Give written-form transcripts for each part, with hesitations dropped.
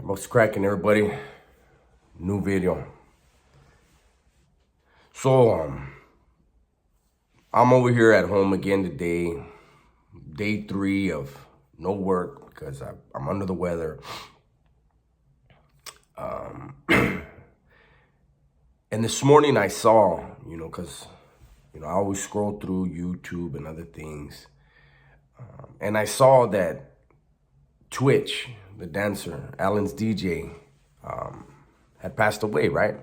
What's cracking, everybody? New video. So, I'm over here at home again today. Day 3 of no work because I'm under the weather. And this morning I saw, because, I always scroll through YouTube and other things. And I saw that Twitch, the dancer, Alan's DJ, had passed away, right?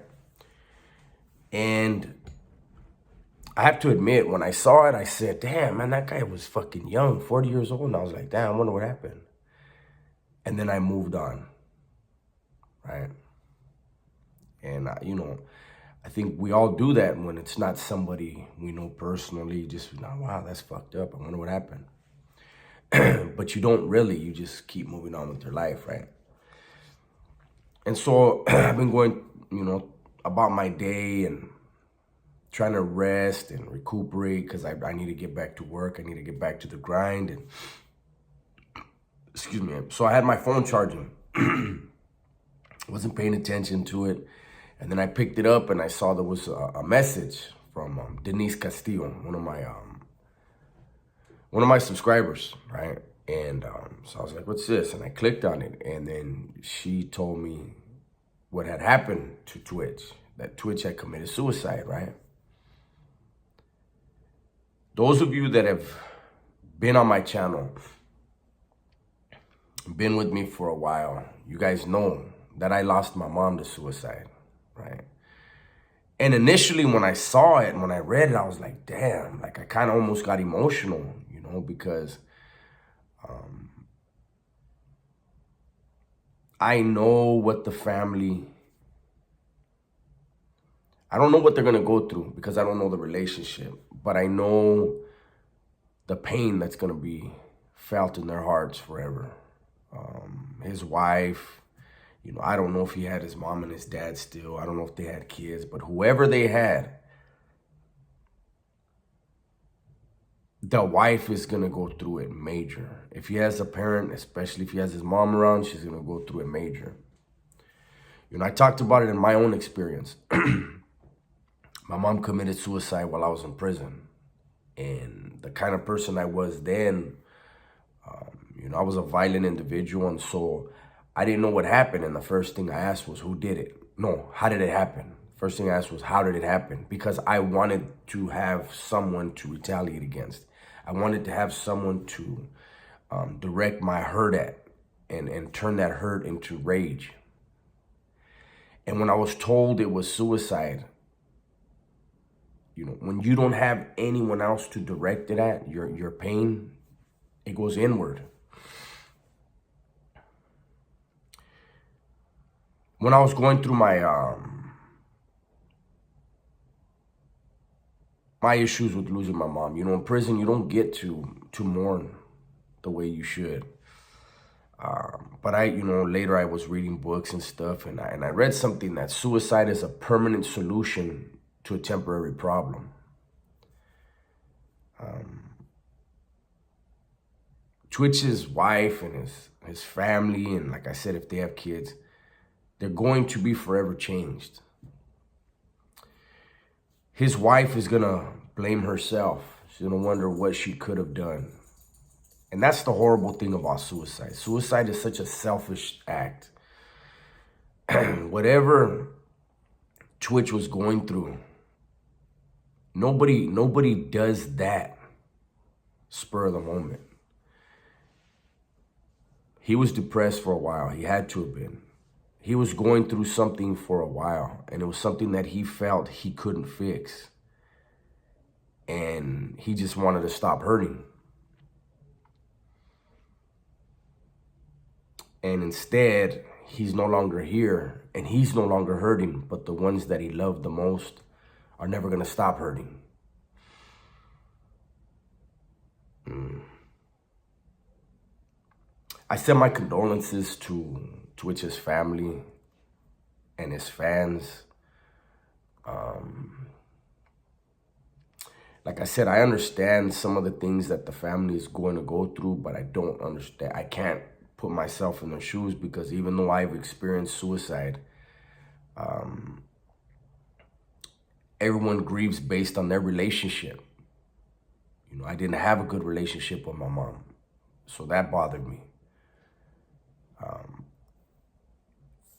And I have to admit, when I saw it, I said, damn, man, that guy was fucking young, 40 years old. And I was like, damn, I wonder what happened. And then I moved on, right? And, I think we all do that when it's not somebody we know personally. Just, wow, that's fucked up. I wonder what happened. But you don't really. You just keep moving on with your life, right? And so I've been going, about my day and trying to rest and recuperate because I need to get back to work. I need to get back to the grind. And excuse me. So I had my phone charging. Wasn't paying attention to it. And then I picked it up and I saw there was a message from Denise Castillo, one of my subscribers, right? And so I was like, what's this? And I clicked on it. And then she told me what had happened to Twitch, that Twitch had committed suicide, right? Those of you that have been on my channel, been with me for a while, you guys know that I lost my mom to suicide, right? And initially when I saw it, when I read it, I was like, damn, like I kind of almost got emotional, because I know what the family, I don't know what they're going to go through because I don't know the relationship, but I know the pain that's going to be felt in their hearts forever. His wife, I don't know if he had his mom and his dad still. I don't know if they had kids, but whoever they had, the wife is going to go through it major. If he has a parent, especially if he has his mom around, she's going to go through it major. I talked about it in my own experience. My mom committed suicide while I was in prison. And the kind of person I was then, I was a violent individual. And so I didn't know what happened. And the first thing I asked was, who did it? No, how did it happen? First thing I asked was, how did it happen? Because I wanted to have someone to retaliate against. I wanted to have someone to direct my hurt at and turn that hurt into rage. And when I was told it was suicide, when you don't have anyone else to direct it at, your pain, it goes inward. When I was going through my issues with losing my mom, in prison, you don't get to mourn the way you should. But later I was reading books and stuff, and I read something that suicide is a permanent solution to a temporary problem. Twitch's wife and his family, and like I said, if they have kids, they're going to be forever changed. His wife is going to blame herself. She's going to wonder what she could have done. And that's the horrible thing about suicide. Suicide is such a selfish act. Whatever Twitch was going through, nobody does that spur of the moment. He was depressed for a while. He had to have been. He was going through something for a while, and it was something that he felt he couldn't fix. And he just wanted to stop hurting. And instead, he's no longer here, and he's no longer hurting, but the ones that he loved the most are never going to stop hurting. I send my condolences to Twitch's family and his fans. Like I said, I understand some of the things that the family is going to go through, but I don't understand. I can't put myself in their shoes, because even though I've experienced suicide, everyone grieves based on their relationship. You know, I didn't have a good relationship with my mom, so that bothered me.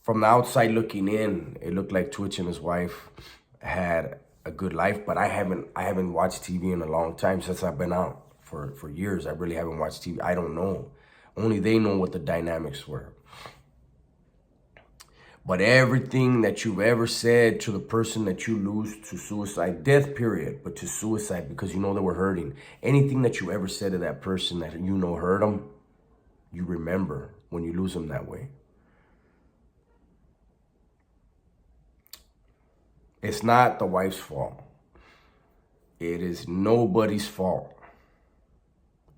From the outside looking in, it looked like Twitch and his wife had a good life, but I haven't watched TV in a long time, since I've been out for years. I really haven't watched TV. I don't know. Only they know what the dynamics were. But everything that you've ever said to the person that you lose to suicide, death period, but to suicide because you know they were hurting, anything that you ever said to that person that you know hurt them, you remember when you lose them that way. It's not the wife's fault. It is nobody's fault.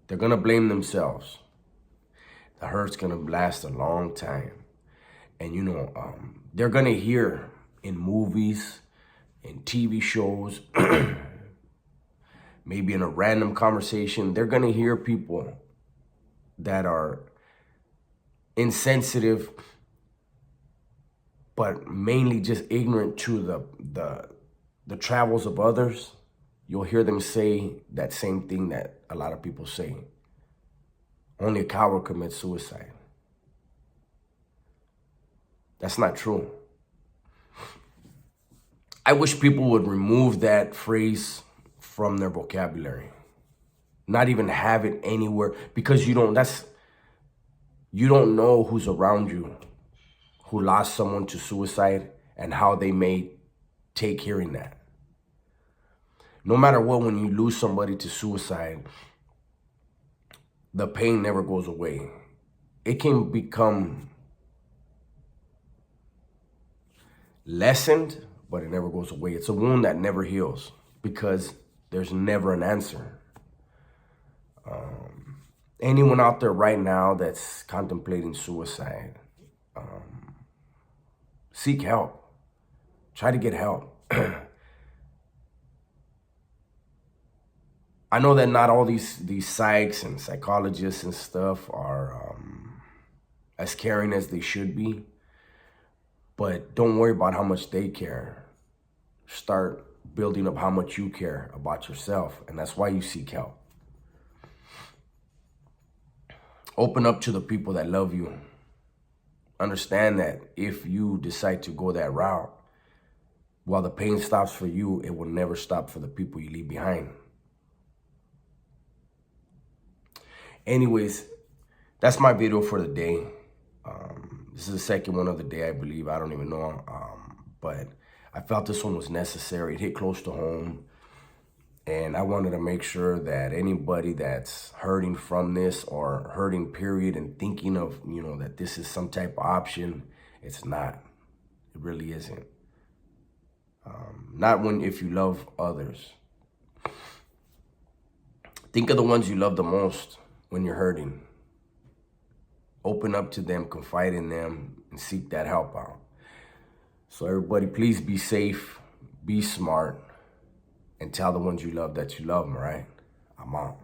They're going to blame themselves. The hurt's going to last a long time. And, you know, they're going to hear in movies, in TV shows, maybe in a random conversation, they're going to hear people that are insensitive, but mainly just ignorant to the travels of others. You'll hear them say that same thing that a lot of people say. Only a coward commits suicide. That's not true. I wish people would remove that phrase from their vocabulary. Not even have it anywhere, because you don't know who's around you who lost someone to suicide and how they may take hearing that. No matter what, when you lose somebody to suicide, the pain never goes away. It can become lessened, but it never goes away. It's a wound that never heals because there's never an answer. Anyone out there right now that's contemplating suicide, seek help. Try to get help. I know that not all these psychs and psychologists and stuff are as caring as they should be, but don't worry about how much they care. Start building up how much you care about yourself, and that's why you seek help. Open up to the people that love you. Understand that if you decide to go that route, while the pain stops for you, it will never stop for the people you leave behind. Anyways, that's my video for the day. This is the second one of the day, I believe. I don't even know. But I felt this one was necessary. It hit close to home. And I wanted to make sure that anybody that's hurting from this or hurting period and thinking of, you know, that this is some type of option, it's not. It really isn't. Not if you love others. Think of the ones you love the most when you're hurting. Open up to them, confide in them, and seek that help out. So everybody, please be safe, be smart, and tell the ones you love that you love them, all right? I'm out.